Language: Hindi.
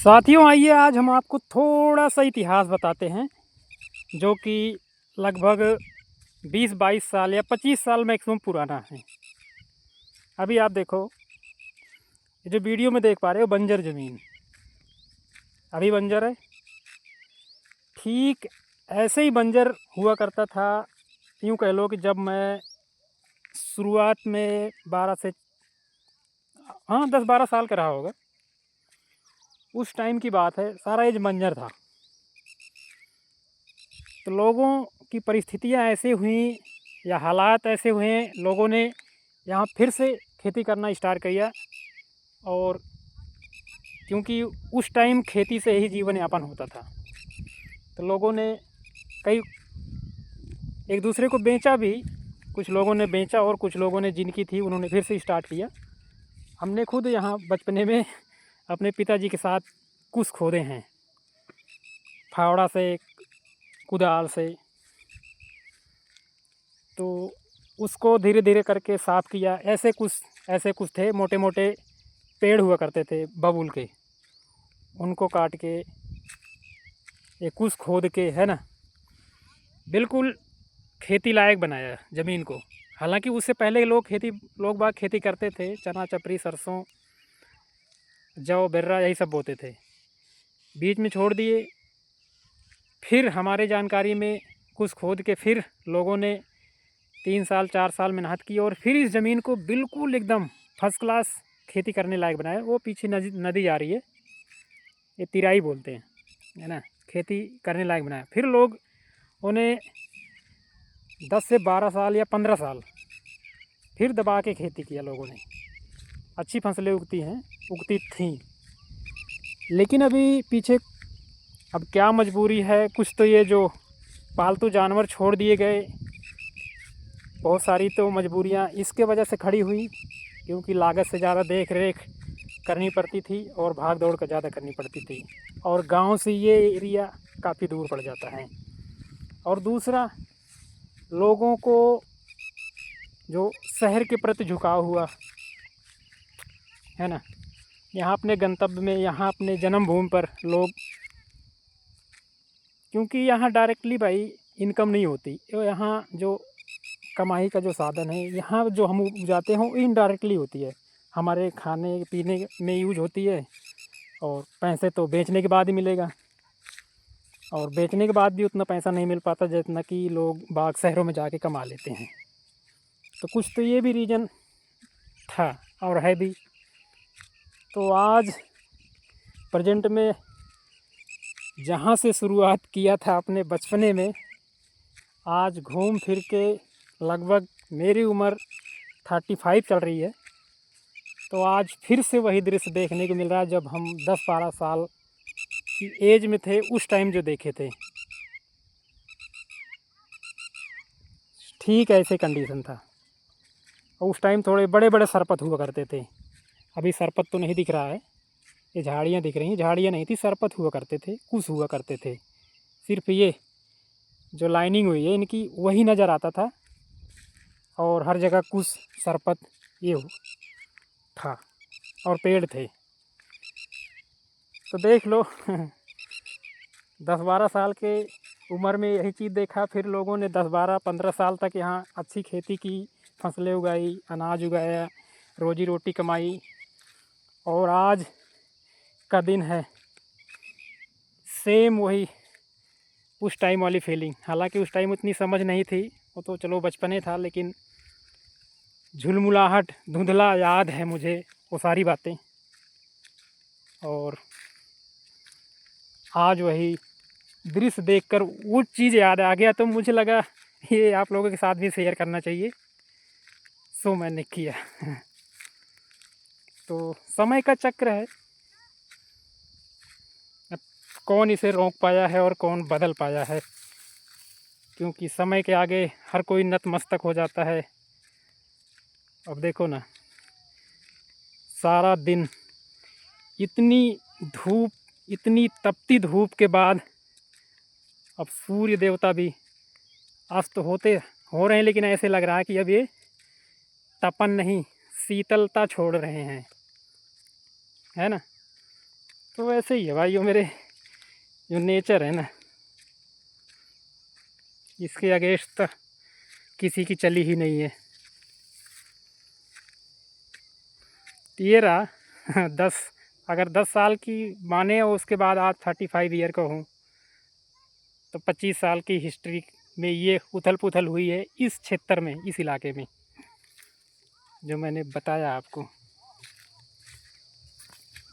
साथियों, आइए आज हम आपको थोड़ा सा इतिहास बताते हैं जो कि लगभग 20-22 साल या 25 साल मैक्सिमम पुराना है। अभी आप देखो, ये जो वीडियो में देख पा रहे हो बंजर ज़मीन अभी बंजर है। ठीक ऐसे ही बंजर हुआ करता था, यूँ कह लो कि जब मैं शुरुआत में 10-12 साल का रहा होगा, उस टाइम की बात है। सारा ये बंजर था, तो लोगों की परिस्थितियाँ ऐसे हुई या हालात ऐसे हुए, लोगों ने यहाँ फिर से खेती करना स्टार्ट किया। और क्योंकि उस टाइम खेती से ही जीवन यापन होता था, तो लोगों ने कई एक दूसरे को बेचा भी। कुछ लोगों ने बेचा और कुछ लोगों ने जिनकी थी उन्होंने फिर से स्टार्ट किया। हमने खुद यहाँ बचपने में अपने पिताजी के साथ कुछ खोदे हैं, फावड़ा से, कुदाल से। तो उसको धीरे धीरे करके साफ़ किया। ऐसे कुछ थे, मोटे मोटे पेड़ हुआ करते थे बबूल के, उनको काट के एक कुछ खोद के, है ना, बिल्कुल खेती लायक बनाया ज़मीन को। हालांकि उससे पहले लोग बाग खेती करते थे, चना चपरी सरसों जौ बिर्रा यही सब बोते थे। बीच में छोड़ दिए, फिर हमारे जानकारी में कुछ खोद के फिर लोगों ने 3 साल 4 साल मेहनत की और फिर इस ज़मीन को बिल्कुल एकदम फर्स्ट क्लास खेती करने लायक बनाया। वो पीछे नदी जा रही है, ये तिराई बोलते हैं, है ना, खेती करने लायक बनाया। फिर लोग उन्हें 10 से 12 साल या 15 साल फिर दबा के खेती किया लोगों ने। अच्छी फसलें उगती थीं। लेकिन अभी पीछे अब क्या मजबूरी है, कुछ तो ये जो पालतू जानवर छोड़ दिए गए, बहुत सारी तो मजबूरियां इसके वजह से खड़ी हुई, क्योंकि लागत से ज़्यादा देख रेख करनी पड़ती थी और भाग दौड़ का ज़्यादा करनी पड़ती थी, और गांव से ये एरिया काफ़ी दूर पड़ जाता है। और दूसरा, लोगों को जो शहर के प्रति झुकाव हुआ, है ना, यहाँ अपने गंतव्य में, यहाँ अपने जन्मभूमि पर लोग, क्योंकि यहाँ डायरेक्टली भाई इनकम नहीं होती, यहाँ जो कमाई का जो साधन है, यहाँ जो हम उपजाते हैं वो इनडायरेक्टली होती है, हमारे खाने पीने में यूज होती है। और पैसे तो बेचने के बाद ही मिलेगा, और बेचने के बाद भी उतना पैसा नहीं मिल पाता जितना कि लोग बाग शहरों में जाके कमा लेते हैं। तो कुछ तो ये भी रीज़न था और है भी। तो आज प्रेजेंट में जहाँ से शुरुआत किया था अपने बचपने में, आज घूम फिर के लगभग मेरी उम्र 35 चल रही है, तो आज फिर से वही दृश्य देखने को मिल रहा है जब हम 10-12 साल की एज में थे, उस टाइम जो देखे थे। ठीक ऐसे कंडीशन था। और उस टाइम थोड़े बड़े बड़े सरपत हुआ करते थे। अभी सरपत तो नहीं दिख रहा है, ये झाड़ियाँ दिख रही हैं। झाड़ियाँ नहीं थी, सरपत हुआ करते थे, कुछ हुआ करते थे। सिर्फ ये जो लाइनिंग हुई है इनकी, वही नज़र आता था, और हर जगह कुछ सरपत ये था और पेड़ थे। तो देख लो 10-12 साल के उम्र में यही चीज़ देखा। फिर लोगों ने 10-12-15 साल तक यहाँ अच्छी खेती की, फसलें उगाई, अनाज उगाया, रोजी रोटी कमाई, और आज का दिन है सेम वही उस टाइम वाली फीलिंग। हालांकि उस टाइम उतनी समझ नहीं थी, वो तो चलो बचपने था, लेकिन झुलमुलाहट धुंधला याद है मुझे वो सारी बातें। और आज वही दृश्य देखकर वो चीज़ याद आ गया, तो मुझे लगा ये आप लोगों के साथ भी शेयर करना चाहिए, सो मैंने किया। तो समय का चक्र है, अब कौन इसे रोक पाया है और कौन बदल पाया है, क्योंकि समय के आगे हर कोई नतमस्तक हो जाता है। अब देखो ना, सारा दिन इतनी धूप, इतनी तपती धूप के बाद अब सूर्य देवता भी अस्त हो रहे हैं, लेकिन ऐसे लग रहा है कि अब ये तपन नहीं, शीतलता छोड़ रहे हैं, है ना। तो ऐसे ही है भाइयों मेरे, जो नेचर है ना, इसके अगेंस्ट तो किसी की चली ही नहीं है। तो ये रहा 10, अगर 10 साल की माने और उसके बाद आज 35 ईयर का हूँ, तो 25 साल की हिस्ट्री में ये उथल पुथल हुई है इस क्षेत्र में, इस इलाके में, जो मैंने बताया आपको।